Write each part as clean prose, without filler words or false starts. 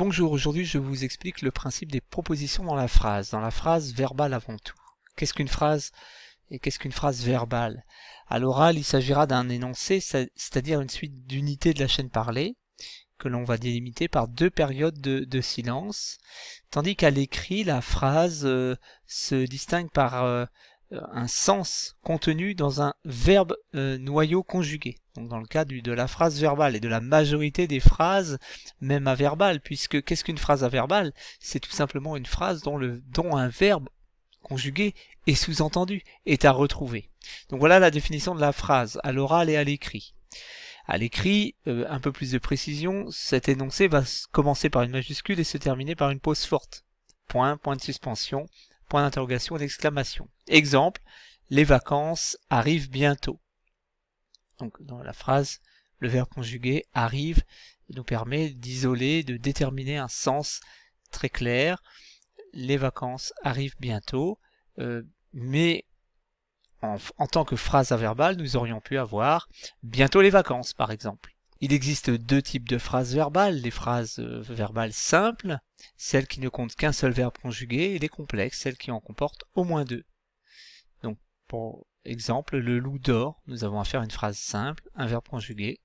Bonjour, aujourd'hui je vous explique le principe des propositions dans la phrase verbale avant tout. Qu'est-ce qu'une phrase et qu'est-ce qu'une phrase verbale? À l'oral, il s'agira d'un énoncé, c'est-à-dire une suite d'unités de la chaîne parlée, que l'on va délimiter par deux périodes de silence, tandis qu'à l'écrit, la phrase se distingue par un sens contenu dans un verbe noyau conjugué. Donc dans le cas de la phrase verbale et de la majorité des phrases, même averbales, puisque qu'est-ce qu'une phrase averbale? C'est tout simplement une phrase dont un verbe conjugué est sous-entendu, est à retrouver. Donc voilà la définition de la phrase, à l'oral et à l'écrit. À l'écrit, un peu plus de précision, cet énoncé va commencer par une majuscule et se terminer par une pause forte. Point, point de suspension, point d'interrogation et d'exclamation. Exemple, les vacances arrivent bientôt. Donc dans la phrase, le verbe conjugué arrive nous permet d'isoler, de déterminer un sens très clair. Les vacances arrivent bientôt, mais en tant que phrase averbale, nous aurions pu avoir bientôt les vacances, par exemple. Il existe deux types de phrases verbales, les phrases verbales simples, celles qui ne comptent qu'un seul verbe conjugué, et les complexes, celles qui en comportent au moins deux. Donc, pour exemple, le loup dort, nous avons affaire à une phrase simple, un verbe conjugué,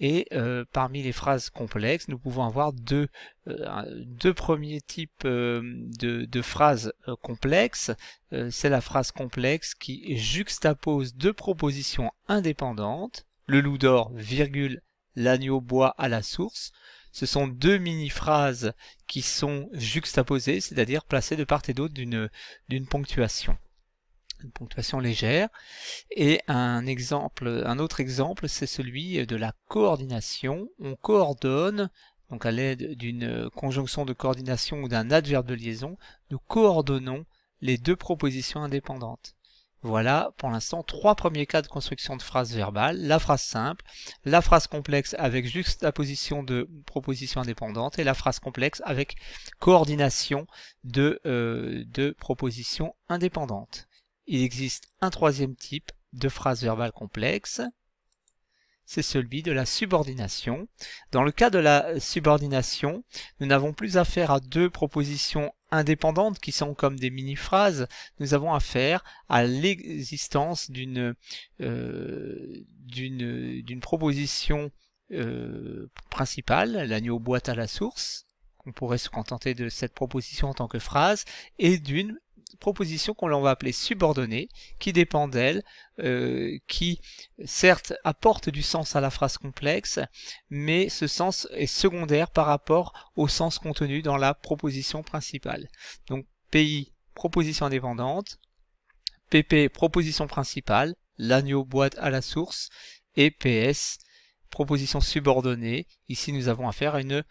et parmi les phrases complexes, nous pouvons avoir deux premiers types de phrases complexes. C'est la phrase complexe qui juxtapose deux propositions indépendantes. Le loup dort, virgule, l'agneau boit à la source. Ce sont deux mini-phrases qui sont juxtaposées, c'est-à-dire placées de part et d'autre d'une ponctuation. Une ponctuation légère. Et un autre exemple, c'est celui de la coordination. On coordonne, donc à l'aide d'une conjonction de coordination ou d'un adverbe de liaison, nous coordonnons les deux propositions indépendantes. Voilà pour l'instant trois premiers cas de construction de phrases verbales, la phrase simple, la phrase complexe avec juxtaposition de propositions indépendantes et la phrase complexe avec coordination de propositions indépendantes. Il existe un troisième type de phrase verbale complexe, c'est celui de la subordination. Dans le cas de la subordination, nous n'avons plus affaire à deux propositions indépendantes qui sont comme des mini-phrases, nous avons affaire à l'existence d'une proposition principale, l'agneau boit à la source, on pourrait se contenter de cette proposition en tant que phrase, et d'une proposition qu'on va appeler subordonnée, qui dépend d'elle, qui certes apporte du sens à la phrase complexe, mais ce sens est secondaire par rapport au sens contenu dans la proposition principale. Donc PI, proposition indépendante, PP, proposition principale, l'agneau boit à la source, et PS, proposition subordonnée. Ici nous avons affaire à une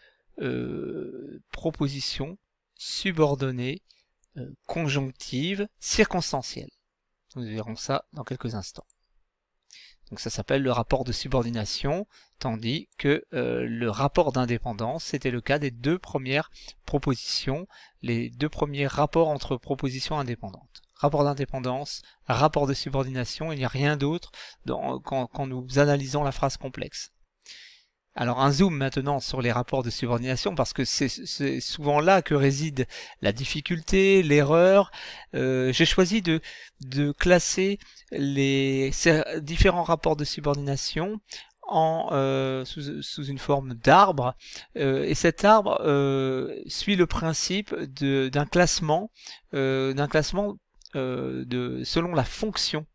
proposition subordonnée conjonctive circonstancielle. Nous verrons ça dans quelques instants. Donc ça s'appelle le rapport de subordination, tandis que le rapport d'indépendance, c'était le cas des deux premières propositions, les deux premiers rapports entre propositions indépendantes. Rapport d'indépendance, rapport de subordination, il n'y a rien d'autre quand nous analysons la phrase complexe. Alors un zoom maintenant sur les rapports de subordination, parce que c'est souvent là que réside la difficulté, l'erreur. J'ai choisi de classer ces différents rapports de subordination sous une forme d'arbre, et cet arbre suit le principe d'un classement selon la fonction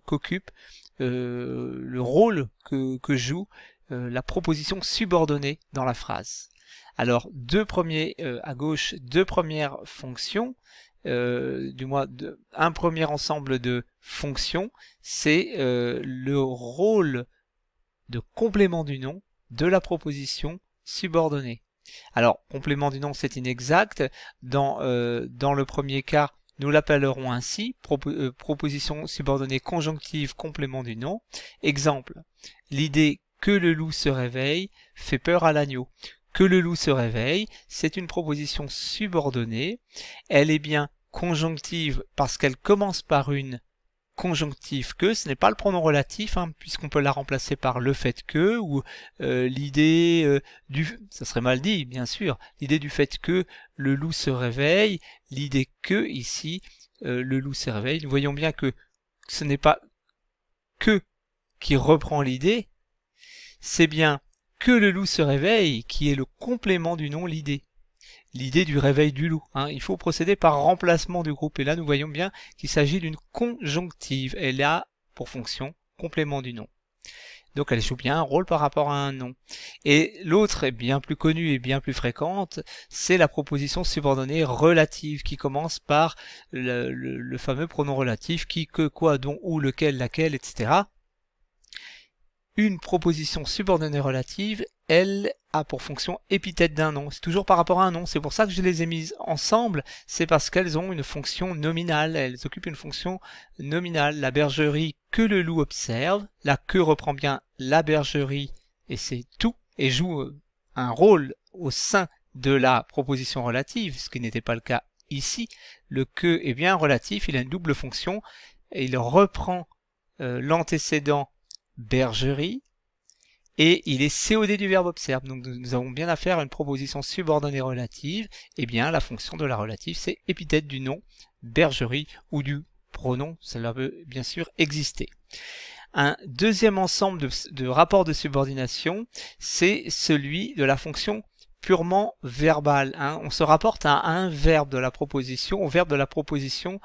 qu'occupe le rôle que joue la proposition subordonnée dans la phrase. Alors à gauche, deux premières fonctions, un premier ensemble de fonctions, c'est le rôle de complément du nom de la proposition subordonnée. Alors, complément du nom, c'est inexact. Dans le premier cas, nous l'appellerons ainsi, proposition subordonnée conjonctive complément du nom. Exemple, l'idée que le loup se réveille fait peur à l'agneau. Que le loup se réveille, c'est une proposition subordonnée. Elle est bien conjonctive parce qu'elle commence par une conjonctif que, ce n'est pas le pronom relatif, hein, puisqu'on peut la remplacer par le fait que, ou l'idée ça serait mal dit, bien sûr, l'idée du fait que le loup se réveille, l'idée que, ici, le loup se réveille. Nous voyons bien que ce n'est pas que qui reprend l'idée, c'est bien que le loup se réveille qui est le complément du nom l'idée. L'idée du réveil du loup. Hein. Il faut procéder par remplacement du groupe. Et là, nous voyons bien qu'il s'agit d'une conjonctive. Elle a pour fonction complément du nom. Donc elle joue bien un rôle par rapport à un nom. Et l'autre est bien plus connue et bien plus fréquente, c'est la proposition subordonnée relative qui commence par le fameux pronom relatif qui, que, quoi, dont, où, lequel, laquelle, etc. Une proposition subordonnée relative, elle a pour fonction épithète d'un nom. C'est toujours par rapport à un nom. C'est pour ça que je les ai mises ensemble. C'est parce qu'elles ont une fonction nominale. Elles occupent une fonction nominale. La bergerie que le loup observe. La que reprend bien la bergerie et c'est tout. Et joue un rôle au sein de la proposition relative, ce qui n'était pas le cas ici. Le que est bien relatif. Il a une double fonction. Et il reprend l'antécédent bergerie, et il est COD du verbe observe. Donc nous avons bien affaire à une proposition subordonnée relative. Et bien la fonction de la relative, c'est épithète du nom, bergerie, ou du pronom, cela peut bien sûr exister. Un deuxième ensemble de rapports de subordination, c'est celui de la fonction purement verbale. Hein. On se rapporte à un verbe de la proposition, au verbe de la proposition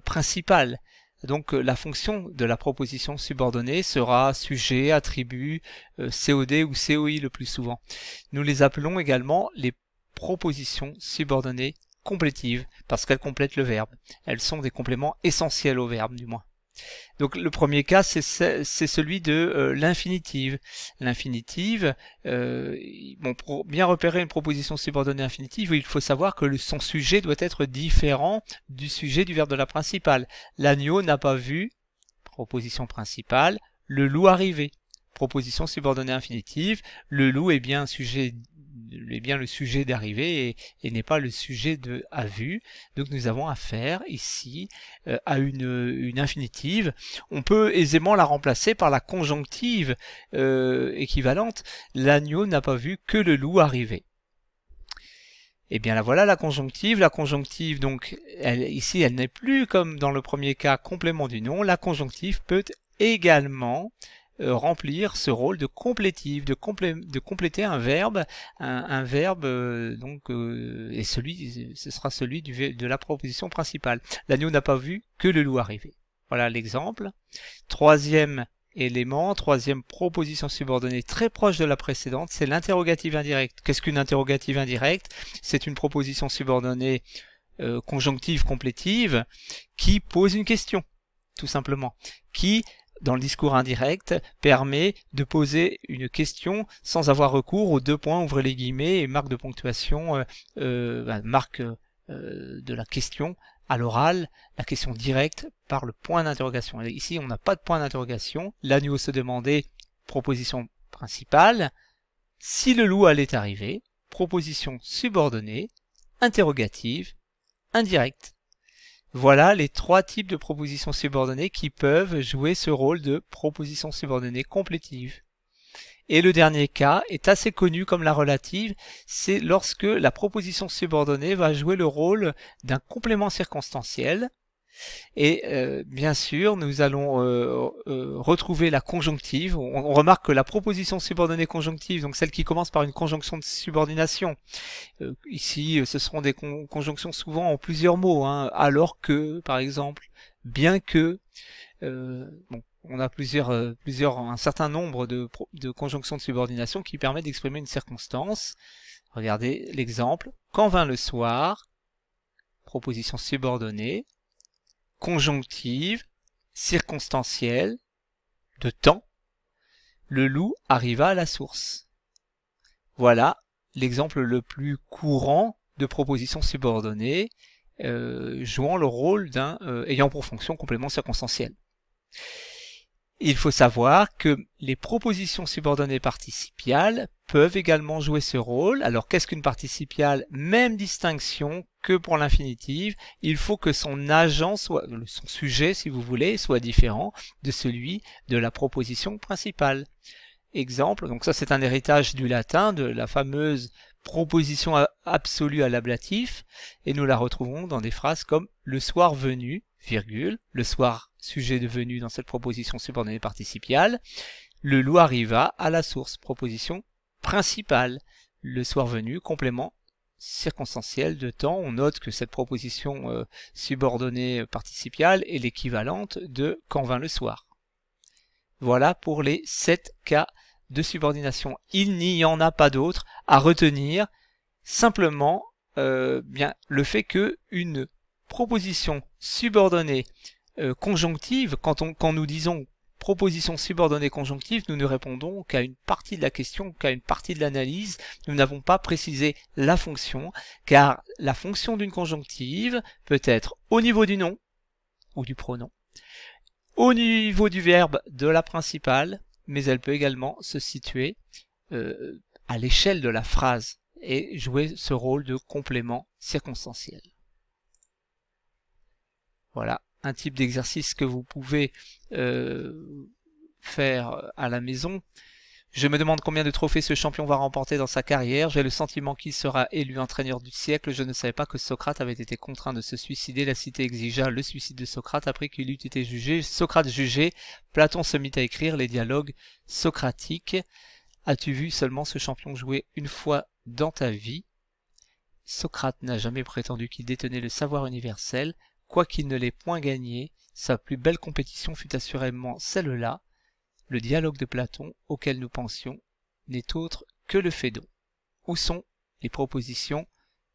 principale. Donc la fonction de la proposition subordonnée sera sujet, attribut, COD ou COI le plus souvent. Nous les appelons également les propositions subordonnées complétives parce qu'elles complètent le verbe. Elles sont des compléments essentiels au verbe du moins. Donc le premier cas, c'est celui de l'infinitive. L'infinitive, bon, pour bien repérer une proposition subordonnée infinitive, il faut savoir que son sujet doit être différent du sujet du verbe de la principale. L'agneau n'a pas vu, proposition principale, le loup arriver. Proposition subordonnée infinitive, le loup est bien le sujet d'arrivée et n'est pas le sujet de a vu. Donc nous avons affaire ici à une infinitive. On peut aisément la remplacer par la conjonctive équivalente. L'agneau n'a pas vu que le loup arriver. Et bien là voilà la conjonctive. La conjonctive, donc ici elle n'est plus comme dans le premier cas complément du nom. La conjonctive peut également remplir ce rôle de complétif, de compléter un verbe, et ce sera celui de la proposition principale. L'agneau n'a pas vu que le loup arriver. Voilà l'exemple. Troisième élément, troisième proposition subordonnée très proche de la précédente, c'est l'interrogative indirecte. Qu'est-ce qu'une interrogative indirecte? C'est une proposition subordonnée conjonctive complétive qui pose une question, tout simplement, qui dans le discours indirect, permet de poser une question sans avoir recours aux deux points, ouvrez les guillemets, et marque de ponctuation, marque de la question à l'oral, la question directe par le point d'interrogation. Ici, on n'a pas de point d'interrogation. L'agneau se demandait, proposition principale, si le loup allait arriver, proposition subordonnée, interrogative, indirecte. Voilà les trois types de propositions subordonnées qui peuvent jouer ce rôle de proposition subordonnée complétive. Et le dernier cas est assez connu comme la relative, c'est lorsque la proposition subordonnée va jouer le rôle d'un complément circonstanciel. Et bien sûr, nous allons retrouver la conjonctive. On remarque que la proposition subordonnée conjonctive, donc celle qui commence par une conjonction de subordination, ici ce seront des conjonctions souvent en plusieurs mots, hein, alors que, par exemple, bien que, bon, on a un certain nombre de conjonctions de subordination qui permettent d'exprimer une circonstance. Regardez l'exemple. Quand vint le soir, proposition subordonnée, conjonctive, circonstancielle, de temps, le loup arriva à la source. Voilà l'exemple le plus courant de proposition subordonnée jouant le rôle ayant pour fonction complément circonstanciel. Il faut savoir que les propositions subordonnées participiales peuvent également jouer ce rôle. Alors qu'est-ce qu'une participiale? Même distinction que pour l'infinitive, il faut que son agent soit, son sujet si vous voulez, soit différent de celui de la proposition principale. Exemple, donc ça c'est un héritage du latin, de la fameuse proposition absolue à l'ablatif, et nous la retrouvons dans des phrases comme le soir venu, virgule, le soir sujet de venu dans cette proposition subordonnée participiale, le loup arriva à la source, proposition principale, le soir venu, complément circonstanciel de temps. On note que cette proposition subordonnée participiale est l'équivalente de quand vint le soir. Voilà pour les 7 cas de subordination. Il n'y en a pas d'autres à retenir, simplement bien le fait que une proposition subordonnée conjonctive, quand nous disons proposition subordonnée conjonctive, nous ne répondons qu'à une partie de la question, qu'à une partie de l'analyse. Nous n'avons pas précisé la fonction, car la fonction d'une conjonctive peut être au niveau du nom ou du pronom, au niveau du verbe de la principale, mais elle peut également se situer à l'échelle de la phrase et jouer ce rôle de complément circonstanciel. Voilà un type d'exercice que vous pouvez faire à la maison. Je me demande combien de trophées ce champion va remporter dans sa carrière. J'ai le sentiment qu'il sera élu entraîneur du siècle. Je ne savais pas que Socrate avait été contraint de se suicider. La cité exigea le suicide de Socrate après qu'il eut été jugé. Socrate jugé, Platon se mit à écrire les dialogues socratiques. As-tu vu seulement ce champion jouer une fois dans ta vie? Socrate n'a jamais prétendu qu'il détenait le savoir universel. Quoiqu'il ne l'ait point gagné, sa plus belle compétition fut assurément celle-là. Le dialogue de Platon auquel nous pensions n'est autre que le Phédon. Où sont les propositions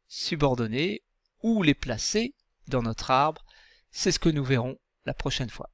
subordonnées? Où les placer dans notre arbre? C'est ce que nous verrons la prochaine fois.